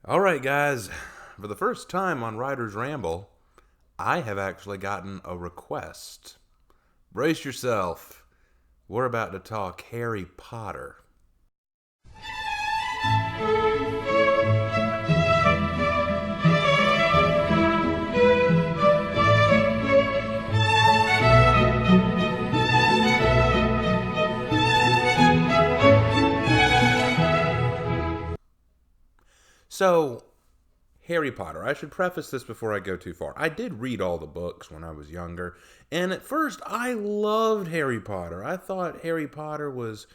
All right, guys. For the first time on Writer's Ramble, I have actually gotten a request. Brace yourself. We're about to talk Harry Potter. So, Harry Potter. I should preface this before I go too far. I did read all the books when I was younger, and at first I loved Harry Potter. I thought Harry Potter was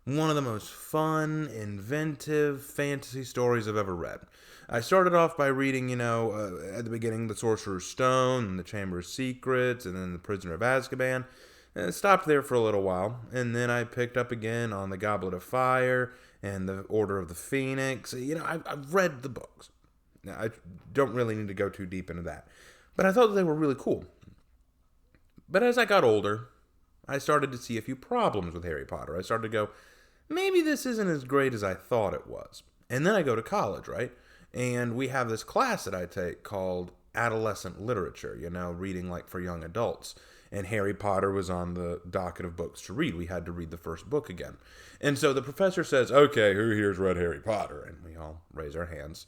one of the most fun, inventive fantasy stories I've ever read. I started off by reading, at the beginning, The Sorcerer's Stone, and The Chamber of Secrets, and then The Prisoner of Azkaban. And I stopped there for a little while, and then I picked up again on The Goblet of Fire and The Order of the Phoenix. I've read the books. Now, I don't really need to go too deep into that. But I thought that they were really cool. But as I got older, I started to see a few problems with Harry Potter. I started to go, maybe this isn't as great as I thought it was. And then I go to college, right? And we have this class that I take called adolescent literature, reading like for young adults. And Harry Potter was on the docket of books to read. We had to read the first book again. And so the professor says, okay, who here's read Harry Potter? And we all raise our hands.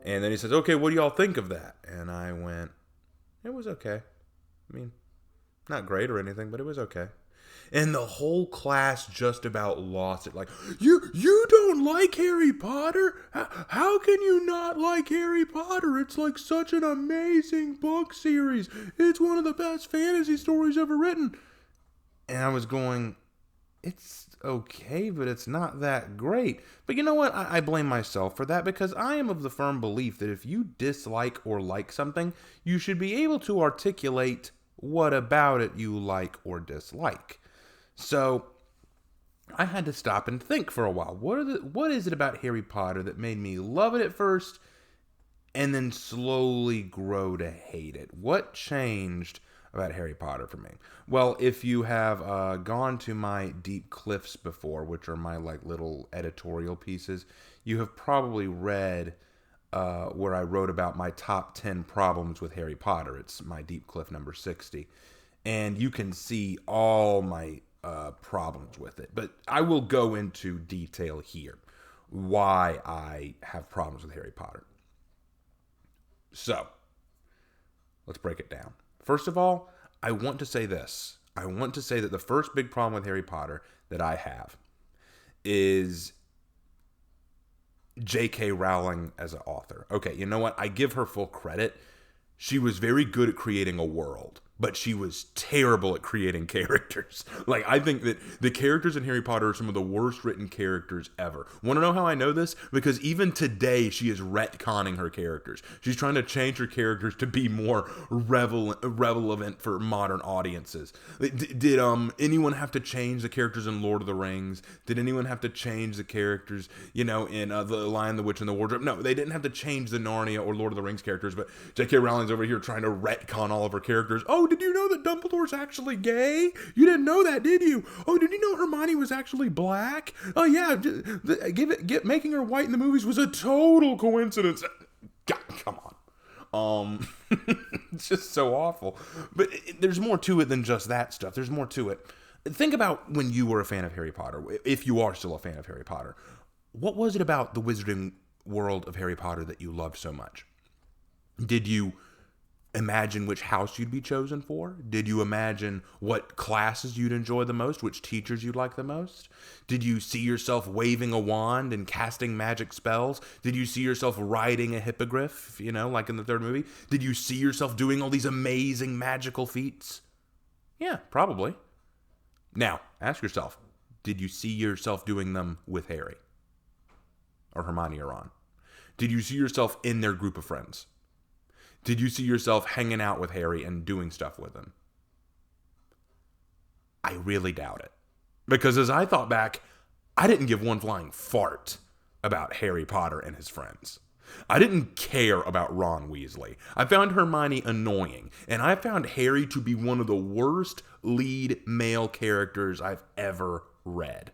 And then he says, okay, what do y'all think of that? And I went, it was okay. I mean, not great or anything, but it was okay. And the whole class just about lost it. Like, you don't like Harry Potter? How can you not like Harry Potter? It's like such an amazing book series. It's one of the best fantasy stories ever written. And I was going, it's okay, but it's not that great. But you know what? I blame myself for that because I am of the firm belief that if you dislike or like something, you should be able to articulate what about it you like or dislike. So I had to stop and think for a while. What is it about Harry Potter that made me love it at first and then slowly grow to hate it? What changed about Harry Potter for me? Well, if you have gone to my Deep Cliffs before, which are my like little editorial pieces, you have probably read where I wrote about my top 10 problems with Harry Potter. It's my Deep Cliff number 60. And you can see all my problems with it. But I will go into detail here why I have problems with Harry Potter. So, let's break it down. First of all, I want to say this. I want to say that the first big problem with Harry Potter that I have is J.K. Rowling as an author. Okay, you know what? I give her full credit. She was very good at creating a world, but she was terrible at creating characters. Like, I think that the characters in Harry Potter are some of the worst written characters ever. Want to know how I know this? Because even today, she is retconning her characters. She's trying to change her characters to be more relevant for modern audiences. Did anyone have to change the characters in Lord of the Rings? Did anyone have to change the characters, in The Lion, the Witch, and the Wardrobe? No, they didn't have to change the Narnia or Lord of the Rings characters, but J.K. Rowling's over here trying to retcon all of her characters. Oh, did you know that Dumbledore's actually gay? You didn't know that, did you? Oh, did you know Hermione was actually black? Oh, yeah, making her white in the movies was a total coincidence. God, come on. It's just so awful. But there's more to it than just that stuff. There's more to it. Think about when you were a fan of Harry Potter, if you are still a fan of Harry Potter. What was it about the wizarding world of Harry Potter that you loved so much? Did you imagine which house you'd be chosen for? Did you imagine what classes you'd enjoy the most, which teachers you'd like the most? Did you see yourself waving a wand and casting magic spells? Did you see yourself riding a hippogriff, like in the third movie? Did you see yourself doing all these amazing magical feats? Yeah, probably. Now, ask yourself, did you see yourself doing them with Harry? Or Hermione or Ron? Did you see yourself in their group of friends? Did you see yourself hanging out with Harry and doing stuff with him? I really doubt it. Because as I thought back, I didn't give one flying fart about Harry Potter and his friends. I didn't care about Ron Weasley. I found Hermione annoying. And I found Harry to be one of the worst lead male characters I've ever read.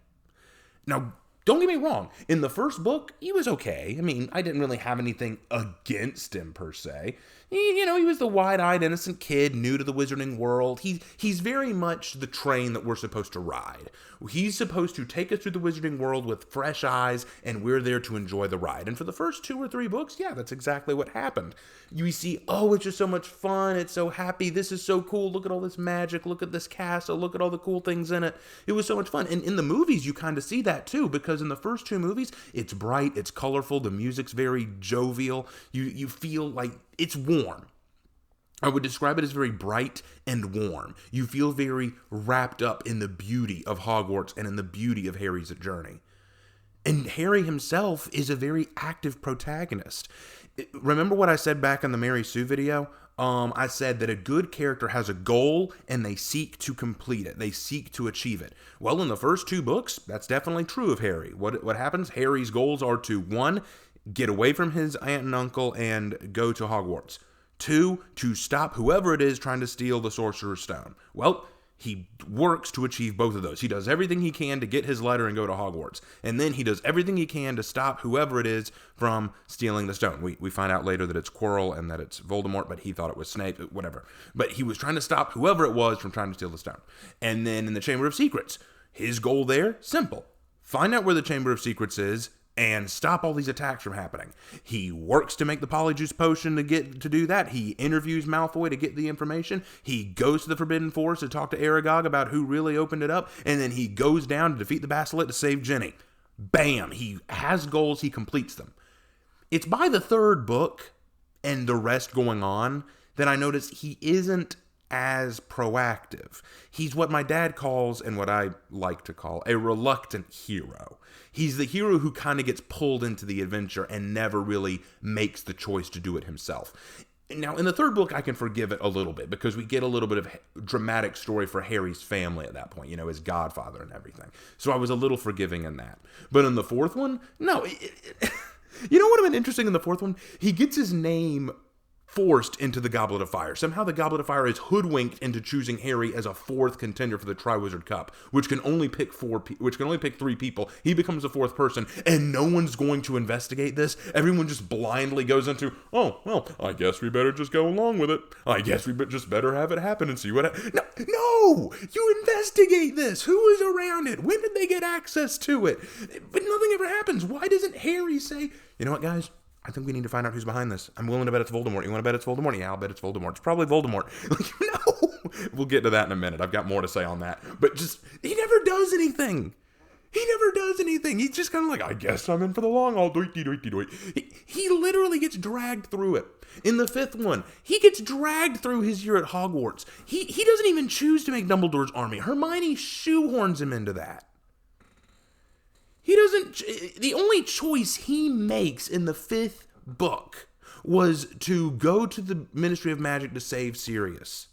Now, Don't get me wrong. In the first book, he was okay. I mean, I didn't really have anything against him per se. He was the wide-eyed, innocent kid, new to the wizarding world. He's very much the train that we're supposed to ride. He's supposed to take us through the wizarding world with fresh eyes, and we're there to enjoy the ride. And for the first 2 or 3 books, yeah, that's exactly what happened. You see, oh, it's just so much fun. It's so happy. This is so cool. Look at all this magic. Look at this castle. Look at all the cool things in it. It was so much fun. And in the movies, you kind of see that too, because in the first 2 movies, it's bright, it's colorful, the music's very jovial. You feel like it's warm. I would describe it as very bright and warm. You feel very wrapped up in the beauty of Hogwarts and in the beauty of Harry's journey. And Harry himself is a very active protagonist. Remember what I said back in the Mary Sue video? I said that a good character has a goal and they seek to complete it. They seek to achieve it. Well, in the first 2 books, that's definitely true of Harry. What happens? Harry's goals are to, 1, get away from his aunt and uncle and go to Hogwarts. 2, to stop whoever it is trying to steal the Sorcerer's Stone. Well, he works to achieve both of those. He does everything he can to get his letter and go to Hogwarts. And then he does everything he can to stop whoever it is from stealing the stone. We find out later that it's Quirrell and that it's Voldemort, but he thought it was Snape, whatever. But he was trying to stop whoever it was from trying to steal the stone. And then in the Chamber of Secrets, his goal there, simple. Find out where the Chamber of Secrets is and stop all these attacks from happening. He works to make the Polyjuice Potion to do that. He interviews Malfoy to get the information. He goes to the Forbidden Forest to talk to Aragog about who really opened it up. And then he goes down to defeat the Basilisk to save Ginny. Bam! He has goals. He completes them. It's by the 3rd book and the rest going on that I notice he isn't as proactive. He's what my dad calls, and what I like to call, a reluctant hero. He's the hero who kind of gets pulled into the adventure and never really makes the choice to do it himself. Now, in the 3rd book, I can forgive it a little bit because we get a little bit of dramatic story for Harry's family at that point, his godfather and everything. So I was a little forgiving in that. But in the 4th one, no. You know what would have been interesting in the 4th one? He gets his name forced into the Goblet of Fire. Somehow the Goblet of Fire is hoodwinked into choosing Harry as a 4th contender for the Triwizard Cup, which can only pick 3 people. He becomes the 4th person, and no one's going to investigate this. Everyone just blindly goes into, oh, well, I guess we better just go along with it. I guess we just better have it happen and see what happens. No! You investigate this! Who is around it? When did they get access to it? But nothing ever happens. Why doesn't Harry say, you know what, guys? I think we need to find out who's behind this. I'm willing to bet it's Voldemort. You want to bet it's Voldemort? Yeah, I'll bet it's Voldemort. It's probably Voldemort. No! We'll get to that in a minute. I've got more to say on that. But he never does anything. He's just kind of like, I guess I'm in for the long haul. He literally gets dragged through it. In the 5th one, he gets dragged through his year at Hogwarts. He doesn't even choose to make Dumbledore's army. Hermione shoehorns him into that. The only choice he makes in the 5th book was to go to the Ministry of Magic to save Sirius.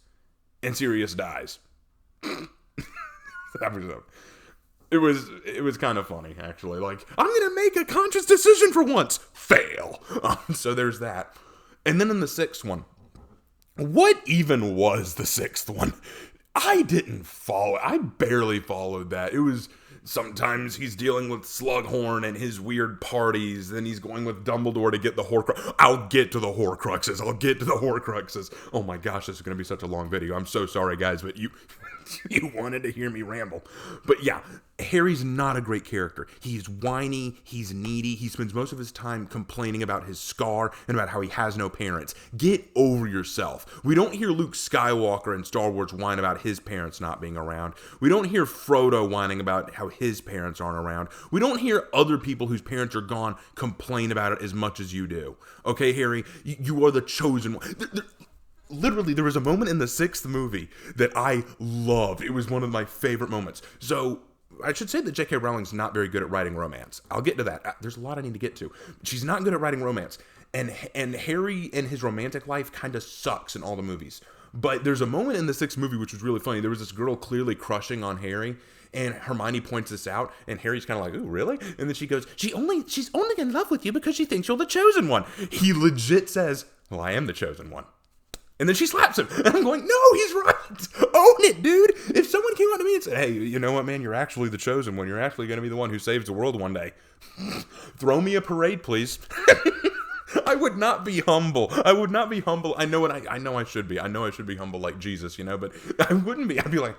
And Sirius dies. It was kind of funny, actually. Like, I'm going to make a conscious decision for once. Fail. So there's that. And then in the 6th one, what even was the 6th one? I barely followed that. It was... Sometimes he's dealing with Slughorn and his weird parties. Then he's going with Dumbledore to get the Horcrux. I'll get to the Horcruxes. Oh my gosh, this is going to be such a long video. I'm so sorry, guys, but you wanted to hear me ramble. But yeah, Harry's not a great character. He's whiny. He's needy. He spends most of his time complaining about his scar and about how he has no parents. Get over yourself. We don't hear Luke Skywalker in Star Wars whine about his parents not being around. We don't hear Frodo whining about how his parents aren't around. We don't hear other people whose parents are gone complain about it as much as you do. Okay, Harry, you are the chosen one. Literally, there was a moment in the 6th movie that I loved. It was one of my favorite moments. So, I should say that J.K. Rowling's not very good at writing romance. I'll get to that. There's a lot I need to get to. She's not good at writing romance. And Harry and his romantic life kind of sucks in all the movies. But there's a moment in the 6th movie which was really funny. There was this girl clearly crushing on Harry. And Hermione points this out, and Harry's kind of like, ooh, really? And then she goes, she's only in love with you because she thinks you're the chosen one. He legit says, well, I am the chosen one. And then she slaps him. And I'm going, no, he's right. Own it, dude. If someone came up to me and said, hey, you know what, man? You're actually the chosen one. You're actually going to be the one who saves the world one day. Throw me a parade, please. I would not be humble. I would not be humble. I know I should be. I know I should be humble like Jesus, but I wouldn't be. I'd be like,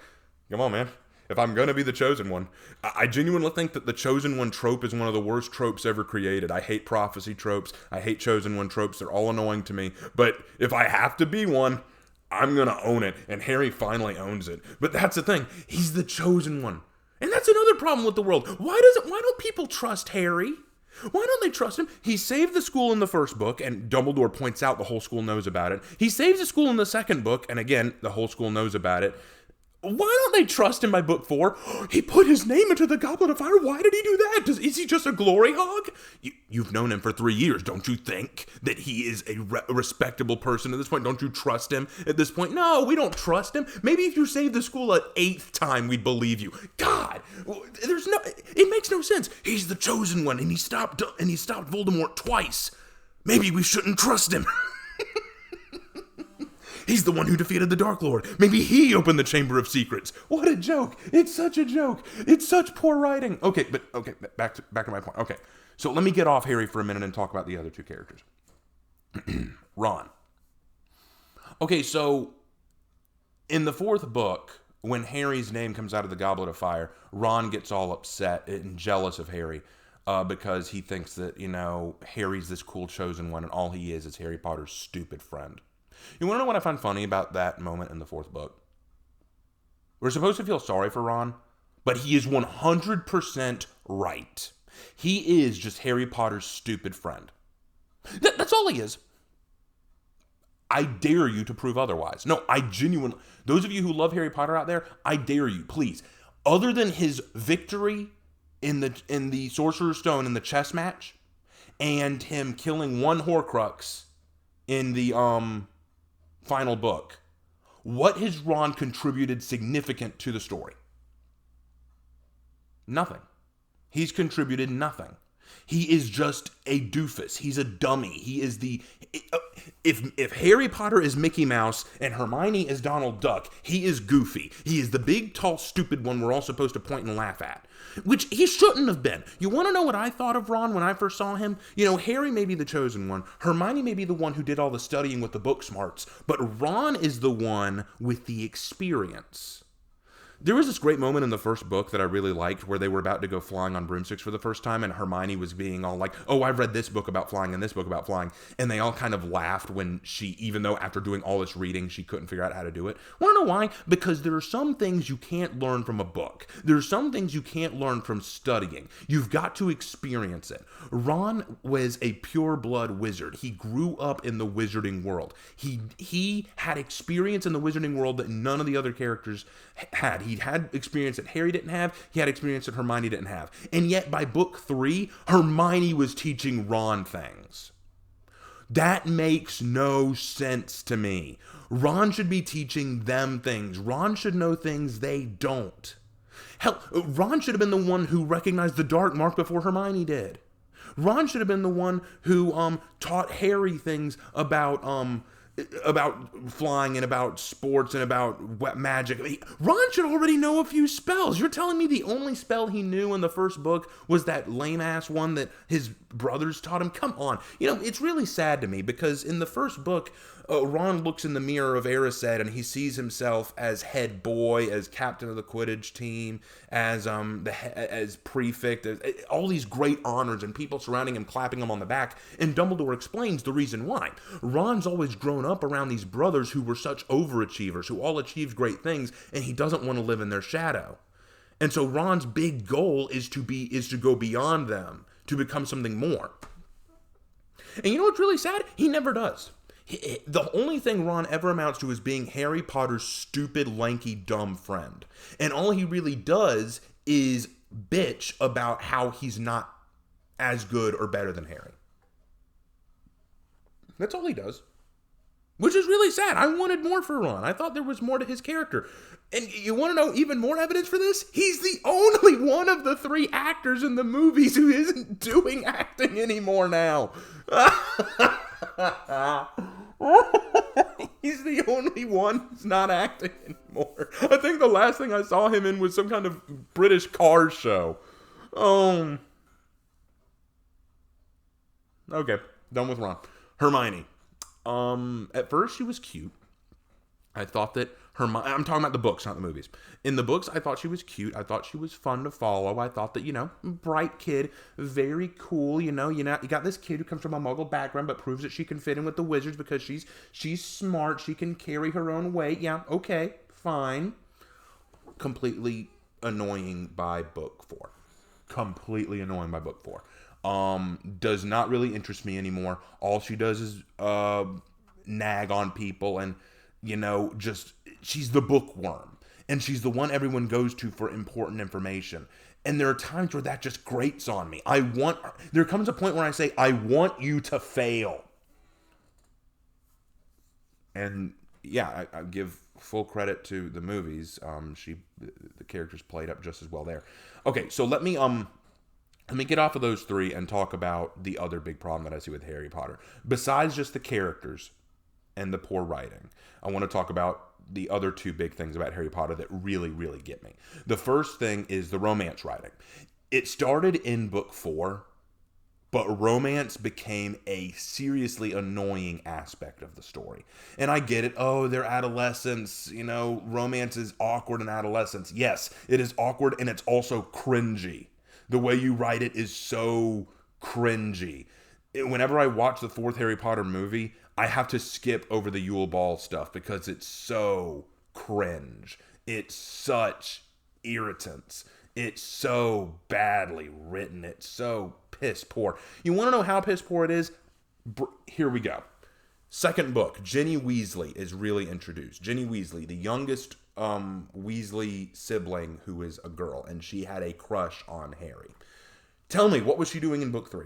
come on, man. If I'm going to be the chosen one. I genuinely think that the chosen one trope is one of the worst tropes ever created. I hate prophecy tropes. I hate chosen one tropes. They're all annoying to me. But if I have to be one, I'm going to own it. And Harry finally owns it. But that's the thing. He's the chosen one. And that's another problem with the world. Why don't people trust Harry? Why don't they trust him? He saved the school in the first book, and Dumbledore points out the whole school knows about it. He saves the school in the second book, and again, the whole school knows about it. Why don't they trust him by book 4? He put his name into the Goblet of Fire. Why did he do that? Is he just a glory hog? You've known him for 3 years. Don't you think that he is a respectable person at this point? Don't you trust him at this point? No, we don't trust him. Maybe if you saved the school an 8th time, we'd believe you. God, it makes no sense. He's the chosen one, and he stopped Voldemort twice. Maybe we shouldn't trust him. He's the one who defeated the Dark Lord. Maybe he opened the Chamber of Secrets. What a joke. It's such a joke. It's such poor writing. Okay, back to my point. Okay, so let me get off Harry for a minute and talk about the other two characters. Ron. Okay, so in the 4th book, when Harry's name comes out of the Goblet of Fire, Ron gets all upset and jealous of Harry because he thinks that, Harry's this cool chosen one and all he is Harry Potter's stupid friend. You want to know what I find funny about that moment in the 4th book? We're supposed to feel sorry for Ron, but he is 100% right. He is just Harry Potter's stupid friend. That's all he is. I dare you to prove otherwise. No, those of you who love Harry Potter out there, I dare you, please. Other than his victory in the Sorcerer's Stone in the chess match, and him killing one Horcrux in the final book, what has Ron contributed significant to the story? Nothing. He's contributed nothing. He is just a doofus. He's a dummy. He is if Harry Potter is Mickey Mouse and Hermione is Donald Duck, he is Goofy. He is the big, tall, stupid one we're all supposed to point and laugh at, which he shouldn't have been. You want to know what I thought of Ron when I first saw him? Harry may be the chosen one. Hermione may be the one who did all the studying with the book smarts, but Ron is the one with the experience. There was this great moment in the first book that I really liked where they were about to go flying on broomsticks for the first time, and Hermione was being all like, oh, I've read this book about flying and this book about flying, and they all kind of laughed when even though after doing all this reading, she couldn't figure out how to do it. Want to know why? Because there are some things you can't learn from a book. There are some things you can't learn from studying. You've got to experience it. Ron was a pure-blood wizard. He grew up in the wizarding world. He had experience in the wizarding world that none of the other characters had. He had experience that Harry didn't have. He had experience that Hermione didn't have. And yet by book 3, Hermione was teaching Ron things. That makes no sense to me. Ron should be teaching them things. Ron should know things they don't. Hell, Ron should have been the one who recognized the dark mark before Hermione did. Ron should have been the one who taught Harry things about flying and about sports and about magic. Ron should already know a few spells. You're telling me the only spell he knew in the first book was that lame-ass one that his brothers taught him? Come on. It's really sad to me because in the first book, Ron looks in the mirror of Erised and he sees himself as head boy, as captain of the Quidditch team, as prefect, all these great honors and people surrounding him, clapping him on the back. And Dumbledore explains the reason why. Ron's always grown up around these brothers who were such overachievers, who all achieved great things, and he doesn't want to live in their shadow. And so Ron's big goal is to go beyond them, to become something more. And you know what's really sad? He never does. The only thing Ron ever amounts to is being Harry Potter's stupid, lanky, dumb friend. And all he really does is bitch about how he's not as good or better than Harry. That's all he does. Which is really sad. I wanted more for Ron. I thought there was more to his character. And you want to know even more evidence for this? He's the only one of the 3 actors in the movies who isn't doing acting anymore now. He's the only one who's not acting anymore. I think the last thing I saw him in was some kind of British car show. Okay, done with Ron. Hermione. At first she was cute. I thought that I'm talking about the books, not the movies. In the books, I thought she was cute. I thought she was fun to follow. I thought that, bright kid, very cool. You got this kid who comes from a Muggle background, but proves that she can fit in with the wizards because she's smart. She can carry her own weight. Yeah, okay, fine. Completely annoying by book 4. Completely annoying by book 4. Does not really interest me anymore. All she does is nag on people and she's the bookworm, and she's the one everyone goes to for important information. And there are times where that just grates on me. There comes a point where I say, I want you to fail. And yeah, I give full credit to the movies. The characters played up just as well there. Okay, so let me get off of those 3 and talk about the other big problem that I see with Harry Potter. Besides just the characters and the poor writing, I want to talk about the other 2 big things about Harry Potter that really, really get me. The first thing is the romance writing. It started in book 4, but romance became a seriously annoying aspect of the story. And I get it. Oh, they're adolescents. Romance is awkward in adolescence. Yes, it is awkward, and it's also cringy. The way you write it is so cringy. Whenever I watch the 4th Harry Potter movie, I have to skip over the Yule Ball stuff because it's so cringe. It's such irritants. It's so badly written. It's so piss poor. You want to know how piss poor it is? Here we go. Second book, Ginny Weasley is really introduced. Ginny Weasley, the youngest Weasley sibling who is a girl, and she had a crush on Harry. Tell me, what was she doing in book 3?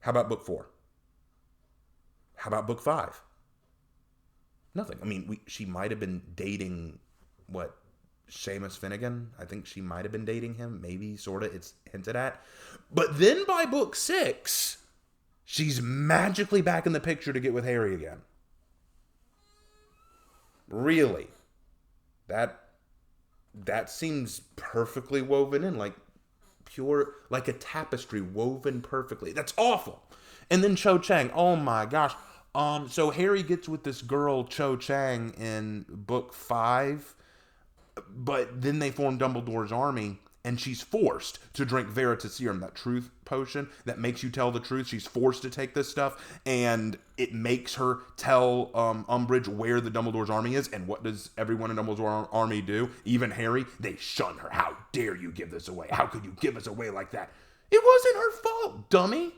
How about book 4? How about book 5? Nothing. I mean, she might have been dating, Seamus Finnegan? I think she might have been dating him. Maybe, sort of. It's hinted at. But then by book 6, she's magically back in the picture to get with Harry again. Really? That seems perfectly woven in, like a tapestry woven perfectly. That's awful. And then Cho Chang. Oh my gosh. So Harry gets with this girl, Cho Chang, in book 5, but then they form Dumbledore's army, and she's forced to drink Veritaserum, that truth potion that makes you tell the truth. She's forced to take this stuff, and it makes her tell Umbridge where the Dumbledore's army is. And what does everyone in Dumbledore's army do? Even Harry, they shun her. How dare you give this away? How could you give us away like that? It wasn't her fault, dummy.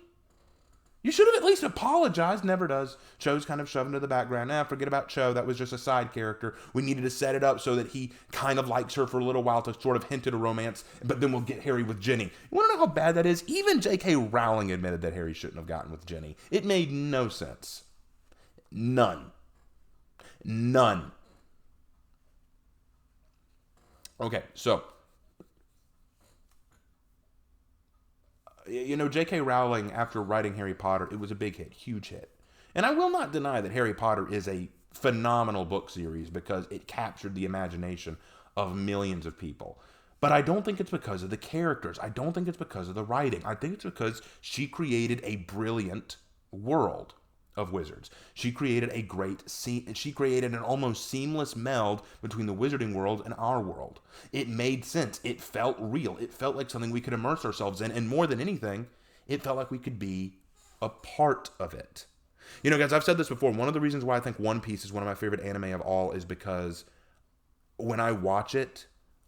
You should have at least apologized. Never does. Cho's kind of shoved into the background. Forget about Cho. That was just a side character. We needed to set it up so that he kind of likes her for a little while to sort of hint at a romance, but then we'll get Harry with Ginny. You want to know how bad that is? Even J.K. Rowling admitted that Harry shouldn't have gotten with Ginny. It made no sense. None. Okay, so J.K. Rowling, after writing Harry Potter, it was a big hit, huge hit. And I will not deny that Harry Potter is a phenomenal book series because it captured the imagination of millions of people. But I don't think it's because of the characters. I don't think it's because of the writing. I think it's because she created a brilliant world of wizards. She created she created an almost seamless meld between the wizarding world and our world. It made sense. It felt real. It felt like something we could immerse ourselves in, and more than anything, it felt like we could be a part of it. Guys, I've said this before. One of the reasons why I think One Piece is one of my favorite anime of all is because when I watch it,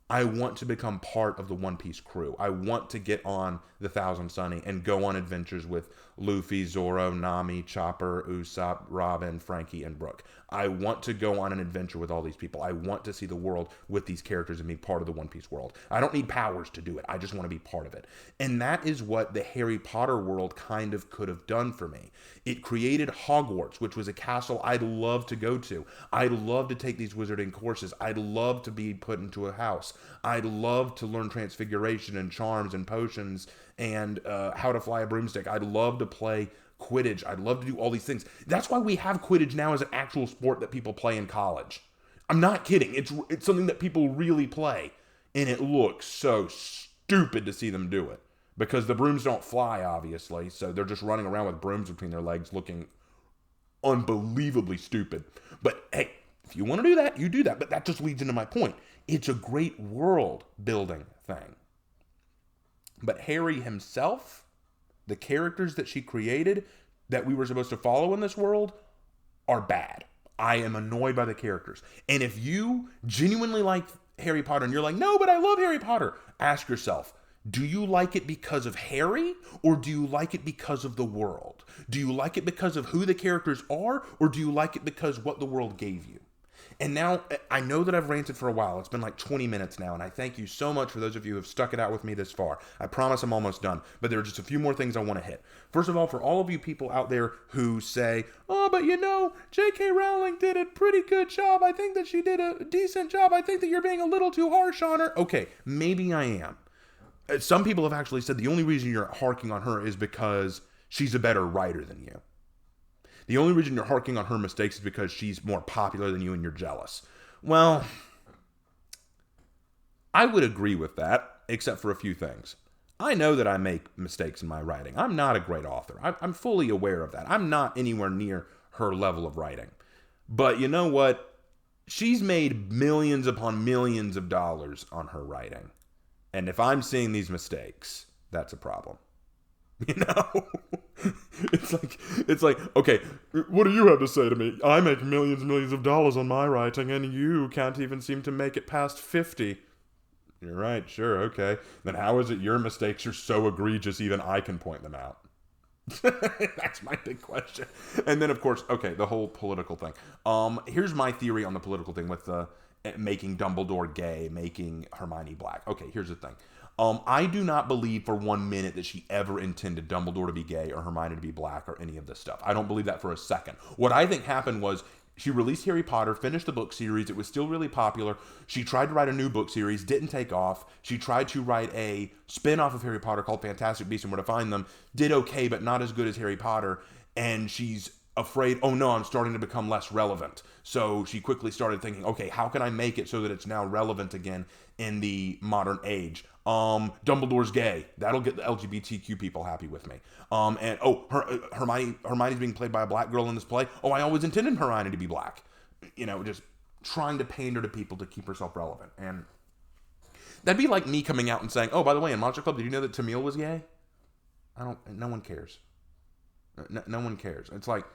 I want to become part of the One Piece crew. I want to get on the Thousand Sunny and go on adventures with Luffy, Zoro, Nami, Chopper, Usopp, Robin, Frankie, and Brook. I want to go on an adventure with all these people. I want to see the world with these characters and be part of the One Piece world. I don't need powers to do it. I just want to be part of it. And that is what the Harry Potter world kind of could have done for me. It created Hogwarts, which was a castle I'd love to go to. I'd love to take these wizarding courses. I'd love to be put into a house. I'd love to learn transfiguration and charms and potions and how to fly a broomstick. I'd love to play Quidditch. I'd love to do all these things. That's why we have Quidditch now as an actual sport that people play in college. I'm not kidding. It's something that people really play. And it looks so stupid to see them do it. Because the brooms don't fly, obviously. So they're just running around with brooms between their legs looking unbelievably stupid. But hey, if you want to do that, you do that. But that just leads into my point. It's a great world building thing. But Harry himself, the characters that she created that we were supposed to follow in this world are bad. I am annoyed by the characters. And if you genuinely like Harry Potter and you're like, no, but I love Harry Potter, ask yourself, do you like it because of Harry, or do you like it because of the world? Do you like it because of who the characters are, or do you like it because what the world gave you? And now, I know that I've ranted for a while. It's been like 20 minutes now, and I thank you so much for those of you who have stuck it out with me this far. I promise I'm almost done, but there are just a few more things I want to hit. First of all, for all of you people out there who say, oh, but you know, J.K. Rowling did a pretty good job. I think that she did a decent job. I think that you're being a little too harsh on her. Okay, maybe I am. Some people have actually said the only reason you're harking on her is because she's a better writer than you. The only reason you're harking on her mistakes is because she's more popular than you and you're jealous. Well, I would agree with that, except for a few things. I know that I make mistakes in my writing. I'm not a great author. I'm fully aware of that. I'm not anywhere near her level of writing. But you know what? She's made millions upon millions of dollars on her writing. And if I'm seeing these mistakes, that's a problem. You know? It's like, okay, what do you have to say to me? I make millions and millions of dollars on my writing, and you can't even seem to make it past 50. You're right, sure, okay. Then how is it your mistakes are so egregious even I can point them out? That's my big question. And then, of course, okay, the whole political thing. Here's my theory on the political thing with making Dumbledore gay, making Hermione black. Okay, here's the thing. I do not believe for 1 minute that she ever intended Dumbledore to be gay or Hermione to be black or any of this stuff. I don't believe that for a second. What I think happened was she released Harry Potter, finished the book series. It was still really popular. She tried to write a new book series, didn't take off. She tried to write a spin-off of Harry Potter called Fantastic Beasts and Where to Find Them. Did okay, but not as good as Harry Potter. And she's afraid, oh no, I'm starting to become less relevant. So she quickly started thinking, okay, how can I make it so that it's now relevant again in the modern age? Dumbledore's gay. That'll get the LGBTQ people happy with me. And Hermione's being played by a black girl in this play. Oh, I always intended Hermione to be black. You know, just trying to pander to people to keep herself relevant. And that'd be like me coming out and saying, oh, by the way, in Monster Club, did you know that Tamil was gay? No one cares. No one cares. It's like,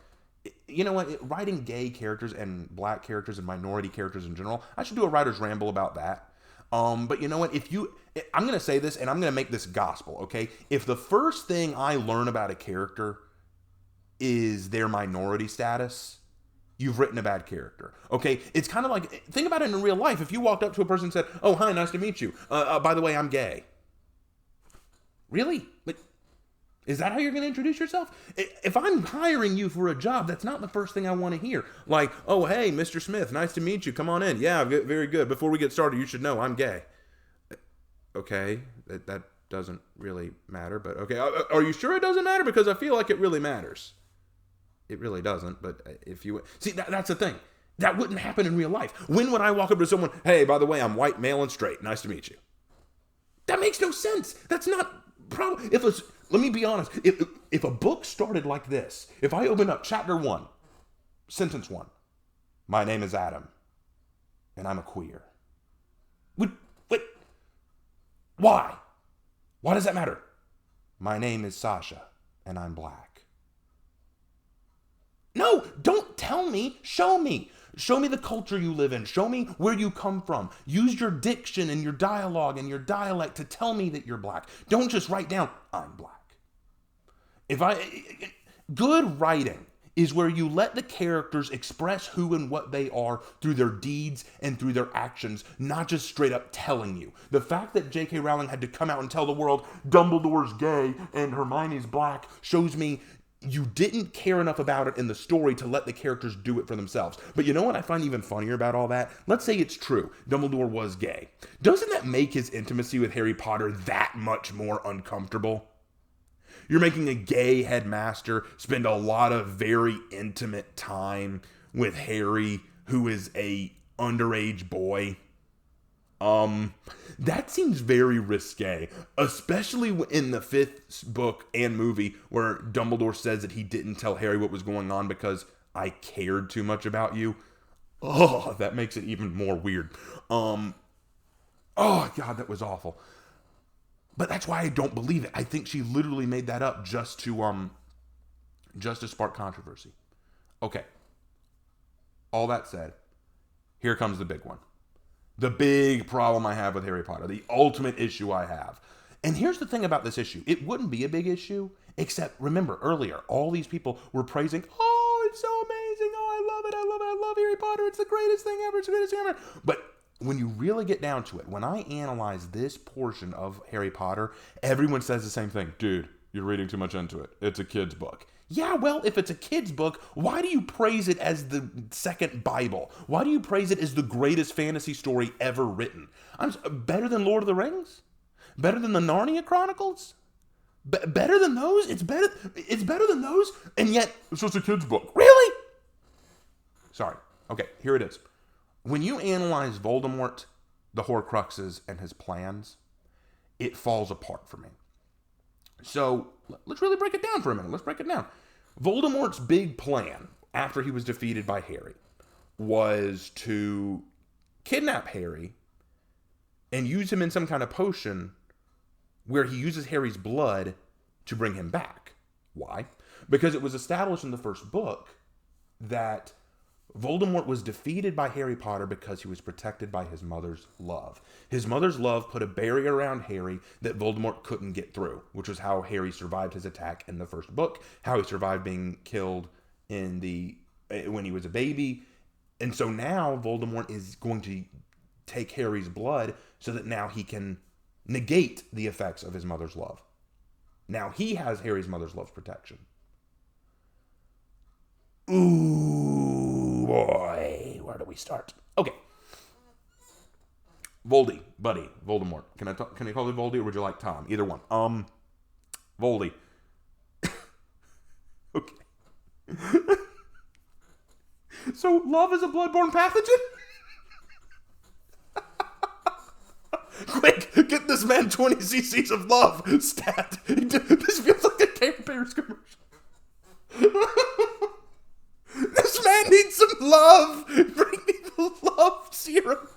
you know what? Writing gay characters and black characters and minority characters in general, I should do a writer's ramble about that. But you know what? I'm going to say this and I'm going to make this gospel, okay? If the first thing I learn about a character is their minority status, you've written a bad character, okay? It's kind of like, think about it in real life. If you walked up to a person and said, oh, hi, nice to meet you. By the way, I'm gay. Really? But is that how you're going to introduce yourself? If I'm hiring you for a job, that's not the first thing I want to hear. Like, oh, hey, Mr. Smith, nice to meet you. Come on in. Yeah, very good. Before we get started, you should know I'm gay. Okay, that doesn't really matter, but okay. Are you sure it doesn't matter? Because I feel like it really matters. It really doesn't, but if you... See, that's the thing. That wouldn't happen in real life. When would I walk up to someone, hey, by the way, I'm white, male, and straight. Nice to meet you. That makes no sense. That's not... Let me be honest. If a book started like this, if I opened up chapter 1, sentence 1, my name is Adam, and I'm a queer. Wait, why? Why does that matter? My name is Sasha, and I'm black. No, don't tell me. Show me. Show me the culture you live in. Show me where you come from. Use your diction and your dialogue and your dialect to tell me that you're black. Don't just write down, I'm black. Good writing is where you let the characters express who and what they are through their deeds and through their actions, not just straight up telling you. The fact that J.K. Rowling had to come out and tell the world Dumbledore's gay and Hermione's black shows me you didn't care enough about it in the story to let the characters do it for themselves. But you know what I find even funnier about all that? Let's say it's true. Dumbledore was gay. Doesn't that make his intimacy with Harry Potter that much more uncomfortable? You're making a gay headmaster spend a lot of very intimate time with Harry, who is a underage boy. That seems very risque, especially in the 5th book and movie where Dumbledore says that he didn't tell Harry what was going on because I cared too much about you. Oh, that makes it even more weird. Oh God, that was awful. But that's why I don't believe it. I think she literally made that up just to spark controversy. Okay. All that said, here comes the big one. The big problem I have with Harry Potter. The ultimate issue I have. And here's the thing about this issue. It wouldn't be a big issue, except, remember, earlier, all these people were praising, oh, it's so amazing, oh, I love it, I love Harry Potter, it's the greatest thing ever, it's the greatest thing ever. But when you really get down to it, when I analyze this portion of Harry Potter, everyone says the same thing. Dude, you're reading too much into it. It's a kid's book. Yeah, well, if it's a kid's book, why do you praise it as the second Bible? Why do you praise it as the greatest fantasy story ever written? Better than Lord of the Rings? Better than the Narnia Chronicles? Better than those? It's better than those, and yet it's just a kid's book. Really? Sorry. Okay, here it is. When you analyze Voldemort, the Horcruxes, and his plans, it falls apart for me. So, let's really break it down for a minute. Let's break it down. Voldemort's big plan, after he was defeated by Harry, was to kidnap Harry and use him in some kind of potion where he uses Harry's blood to bring him back. Why? Because it was established in the first book that Voldemort was defeated by Harry Potter because he was protected by his mother's love. His mother's love put a barrier around Harry that Voldemort couldn't get through, which was how Harry survived his attack in the first book, how he survived being killed when he was a baby. And so now Voldemort is going to take Harry's blood so that now he can negate the effects of his mother's love. Now he has Harry's mother's love's protection. Ooh, boy. Where do we start? Okay. Voldy, buddy, Voldemort. Can I call you Voldy, or would you like Tom? Either one. Voldy. Okay. So, love is a bloodborne pathogen? Quick, get this man 20 cc's of love. Stat. This feels like a Campers commercial. This man needs some love. Bring me the love serum.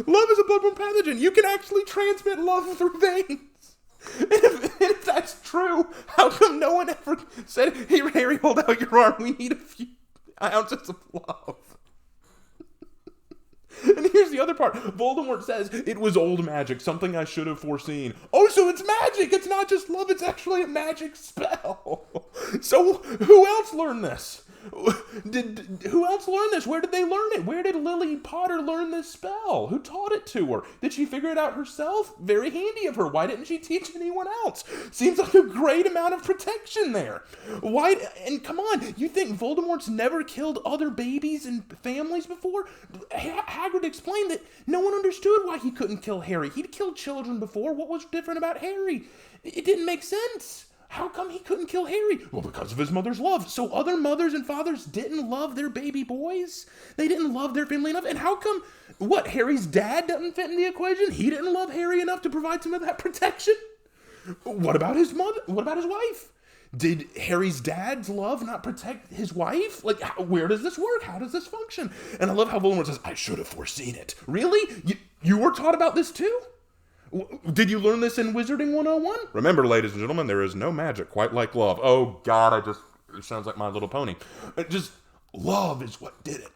Love is a bloodborne pathogen. You can actually transmit love through veins. And if that's true, how come no one ever said, hey, Harry, hold out your arm. We need a few ounces of love. And here's the other part. Voldemort says, it was old magic, something I should have foreseen. Oh, so it's magic. It's not just love. It's actually a magic spell. So who else learned this? Who else learned this? Where did they learn it? Where did Lily Potter learn this spell? Who taught it to her? Did she figure it out herself? Very handy of her. Why didn't she teach anyone else? Seems like a great amount of protection there. Why? And come on, you think Voldemort's never killed other babies and families before? Hagrid explained that no one understood why he couldn't kill Harry. He'd killed children before. What was different about Harry? It didn't make sense. How come he couldn't kill Harry? Well, because of his mother's love. So other mothers and fathers didn't love their baby boys? They didn't love their family enough? And how come, Harry's dad doesn't fit in the equation? He didn't love Harry enough to provide some of that protection? What about his mother? What about his wife? Did Harry's dad's love not protect his wife? Like, where does this work? How does this function? And I love how Voldemort says, I should have foreseen it. Really? You were taught about this too? Did you learn this in Wizarding 101? Remember, ladies and gentlemen, there is no magic quite like love. Oh, God, it sounds like My Little Pony. Just love is what did it.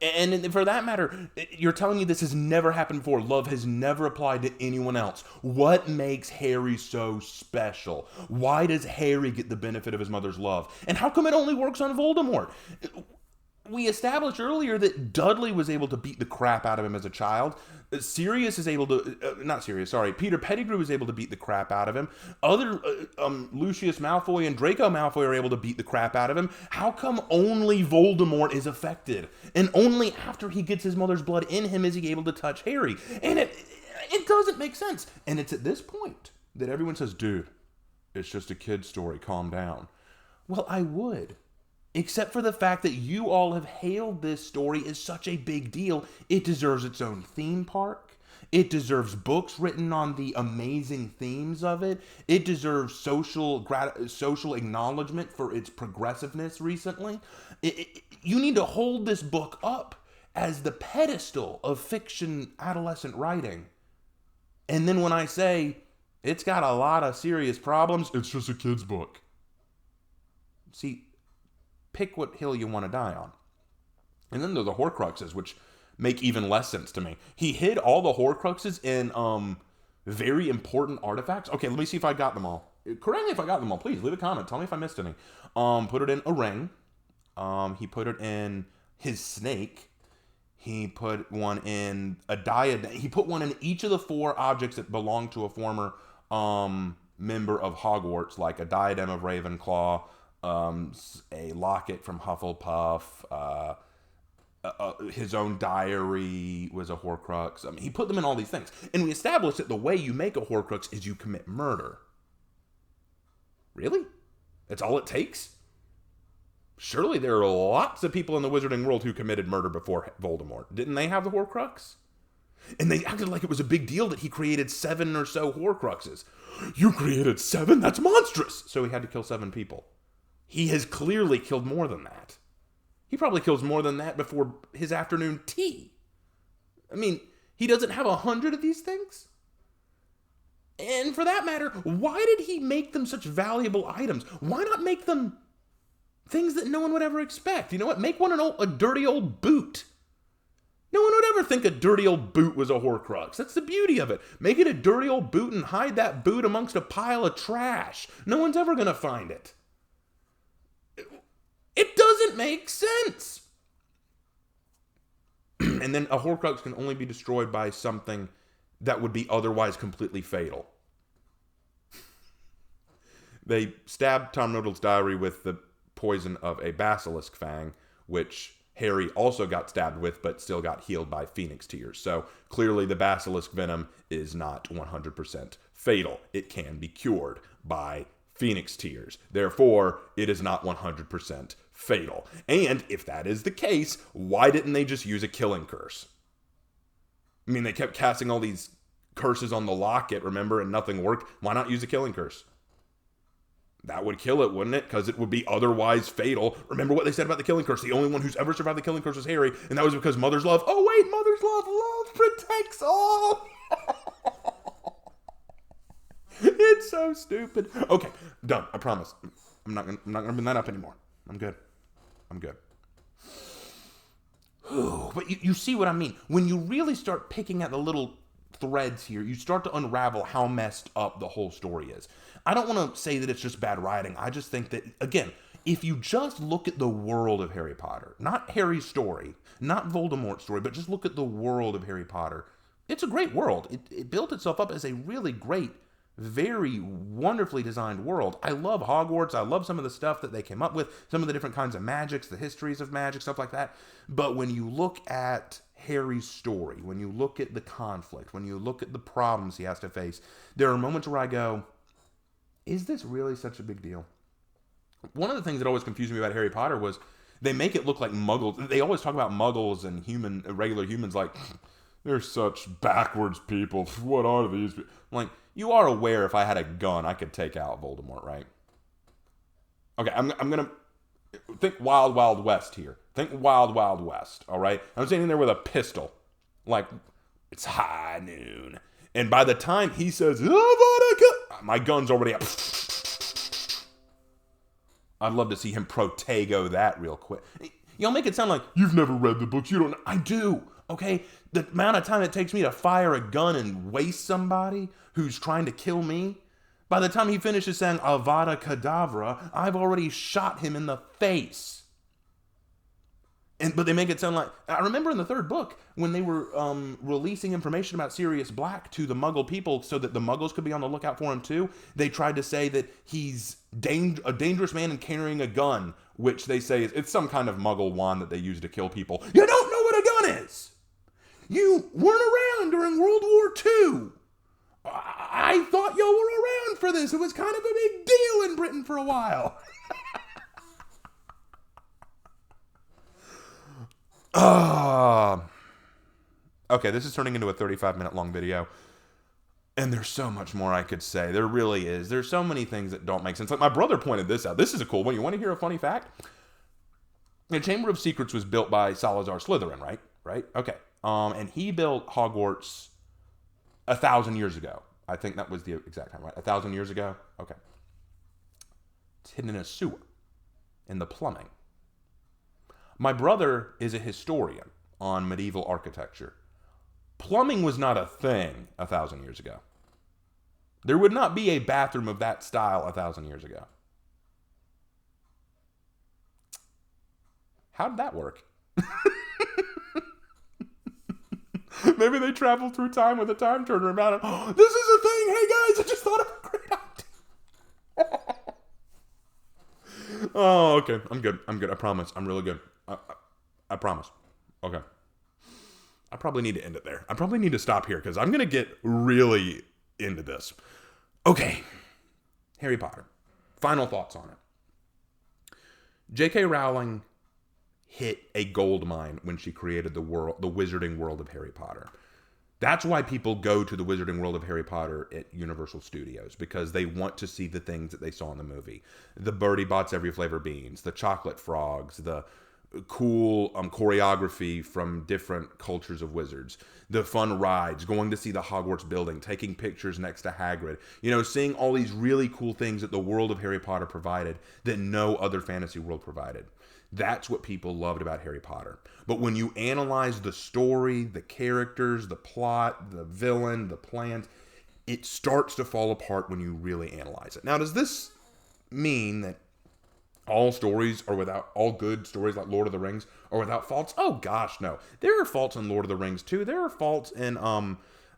And for that matter, you're telling me this has never happened before. Love has never applied to anyone else. What makes Harry so special? Why does Harry get the benefit of his mother's love? And how come it only works on Voldemort? We established earlier that Dudley was able to beat the crap out of him as a child. Peter Pettigrew was able to beat the crap out of him. Other Lucius Malfoy and Draco Malfoy are able to beat the crap out of him. How come only Voldemort is affected? And only after he gets his mother's blood in him is he able to touch Harry? And it doesn't make sense. And it's at this point that everyone says, dude, it's just a kid's story. Calm down. Well, I would. Except for the fact that you all have hailed this story as such a big deal. It deserves its own theme park. It deserves books written on the amazing themes of it. It deserves social acknowledgement for its progressiveness recently. You need to hold this book up as the pedestal of fiction adolescent writing. And then when I say it's got a lot of serious problems, it's just a kid's book. See, pick what hill you want to die on. And then there are the Horcruxes, which make even less sense to me. He hid all the Horcruxes in very important artifacts. Okay, let me see if I got them all. Correct me if I got them all. Please leave a comment. Tell me if I missed any. Put it in a ring. He put it in his snake. He put one in a diadem. He put one in each of the 4 objects that belong to a former member of Hogwarts, like a diadem of Ravenclaw, a locket from Hufflepuff, his own diary was a Horcrux. I mean, he put them in all these things. And we established that the way you make a Horcrux is you commit murder. Really? That's all it takes? Surely there are lots of people in the wizarding world who committed murder before Voldemort. Didn't they have the Horcrux? And they acted like it was a big deal that he created 7 or so Horcruxes. You created 7? That's monstrous! So he had to kill 7 people. He has clearly killed more than that. He probably kills more than that before his afternoon tea. I mean, he doesn't have 100 of these things? And for that matter, why did he make them such valuable items? Why not make them things that no one would ever expect? You know what? Make one a dirty old boot. No one would ever think a dirty old boot was a Horcrux. That's the beauty of it. Make it a dirty old boot and hide that boot amongst a pile of trash. No one's ever going to find it. It doesn't make sense. And then a Horcrux can only be destroyed by something that would be otherwise completely fatal. They stabbed Tom Riddle's diary with the poison of a basilisk fang, which Harry also got stabbed with, but still got healed by phoenix tears. So clearly the basilisk venom is not 100% fatal. It can be cured by phoenix tears. Therefore, it is not 100% fatal. And if that is the case, why didn't they just use a killing curse? I mean, they kept casting all these curses on the locket, remember, and nothing worked. Why not use a killing curse? That would kill it, wouldn't it? Because it would be otherwise fatal. Remember what they said about the killing curse. The only one who's ever survived the killing curse was Harry, and that was because mother's love. Oh, wait, mother's love protects all. It's so stupid. Okay, done. I promise. I'm not gonna bring that up anymore. I'm good. But you see what I mean? When you really start picking at the little threads here, you start to unravel how messed up the whole story is. I don't want to say that it's just bad writing. I just think that, again, if you just look at the world of Harry Potter, not Harry's story, not Voldemort's story, but just look at the world of Harry Potter, it's a great world. It built itself up as a really great, very wonderfully designed world. I love Hogwarts. I love some of the stuff that they came up with, some of the different kinds of magics, the histories of magic, stuff like that. But when you look at Harry's story, when you look at the conflict, when you look at the problems he has to face, there are moments where I go, is this really such a big deal? One of the things that always confused me about Harry Potter was they make it look like muggles. They always talk about muggles and regular humans like, they're such backwards people. What are these? I'm like, you are aware if I had a gun, I could take out Voldemort, right? Okay, I'm going to think Wild Wild West here. Think Wild Wild West, all right? I'm sitting there with a pistol. Like, it's high noon. And by the time he says, my gun's already up. I'd love to see him protego that real quick. Y'all make it sound like, you've never read the books, you don't know. I do, okay? The amount of time it takes me to fire a gun and waste somebody who's trying to kill me, by the time he finishes saying Avada Kedavra, I've already shot him in the face. But they make it sound like, I remember in the 3rd book, when they were releasing information about Sirius Black to the Muggle people so that the Muggles could be on the lookout for him too, they tried to say that he's a dangerous man and carrying a gun, which they say it's some kind of Muggle wand that they use to kill people. You don't know what a gun is! You weren't around during World War II! I thought y'all were around for this. It was kind of a big deal in Britain for a while. Okay, this is turning into a 35-minute long video. And there's so much more I could say. There really is. There's so many things that don't make sense. Like, my brother pointed this out. This is a cool one. You want to hear a funny fact? The Chamber of Secrets was built by Salazar Slytherin, right? Right? Okay. And he built Hogwarts 1,000 years ago. I think that was the exact time, right? 1,000 years ago? Okay. It's hidden in a sewer, in the plumbing. My brother is a historian on medieval architecture. Plumbing was not a thing 1,000 years ago. There would not be a bathroom of that style 1,000 years ago. How did that work? Maybe they traveled through time with a time turner about it. Oh, this is a thing. Hey guys, I just thought of a great idea. Oh, okay. I'm good. I promise. I'm really good. I promise. Okay. I probably need to end it there. I probably need to stop here because I'm going to get really into this. Okay. Harry Potter. Final thoughts on it. J.K. Rowling hit a gold mine when she created the wizarding world of Harry Potter. That's why people go to the wizarding world of Harry Potter at Universal Studios, because they want to see the things that they saw in the movie. The Bertie Bott's Every Flavor Beans, the chocolate frogs, the cool choreography from different cultures of wizards, the fun rides, going to see the Hogwarts building, taking pictures next to Hagrid, seeing all these really cool things that the world of Harry Potter provided that no other fantasy world provided. That's what people loved about Harry Potter. But when you analyze the story, the characters, the plot, the villain, the plans, it starts to fall apart when you really analyze it. Now, does this mean that all good stories like Lord of the Rings are without faults? Oh gosh, no. There are faults in Lord of the Rings too. There are faults in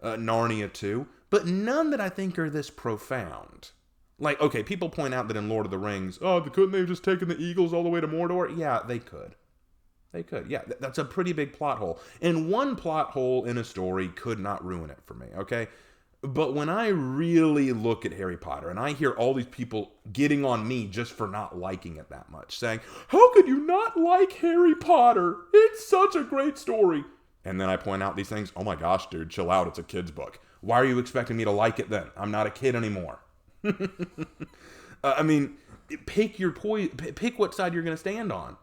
Narnia too, but none that I think are this profound. Like, okay, people point out that in Lord of the Rings, couldn't they have just taken the eagles all the way to Mordor? Yeah, they could. They could. Yeah, that's a pretty big plot hole. And one plot hole in a story could not ruin it for me, okay? But when I really look at Harry Potter and I hear all these people getting on me just for not liking it that much, saying, how could you not like Harry Potter? It's such a great story. And then I point out these things, oh my gosh, dude, chill out, it's a kid's book. Why are you expecting me to like it then? I'm not a kid anymore. Pick what side you're going to stand on.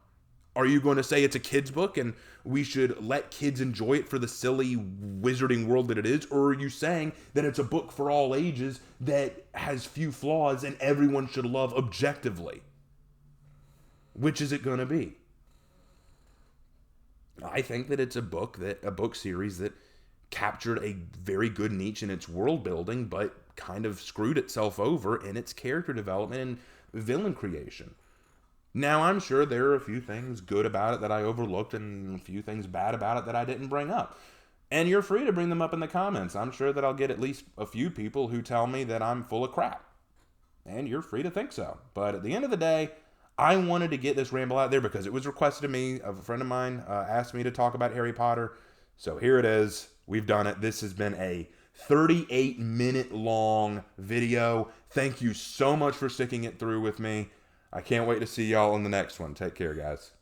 Are you going to say it's a kid's book and we should let kids enjoy it for the silly wizarding world that it is? Or are you saying that it's a book for all ages that has few flaws and everyone should love objectively? Which is it going to be? I think that it's a book series that captured a very good niche in its world building, but kind of screwed itself over in its character development and villain creation. Now, I'm sure there are a few things good about it that I overlooked and a few things bad about it that I didn't bring up. And you're free to bring them up in the comments. I'm sure that I'll get at least a few people who tell me that I'm full of crap. And you're free to think so. But at the end of the day, I wanted to get this ramble out there because it was requested of me. A friend of mine asked me to talk about Harry Potter. So here it is. We've done it. This has been a 38-minute long video. Thank you so much for sticking it through with me. I can't wait to see y'all in the next one. Take care, guys.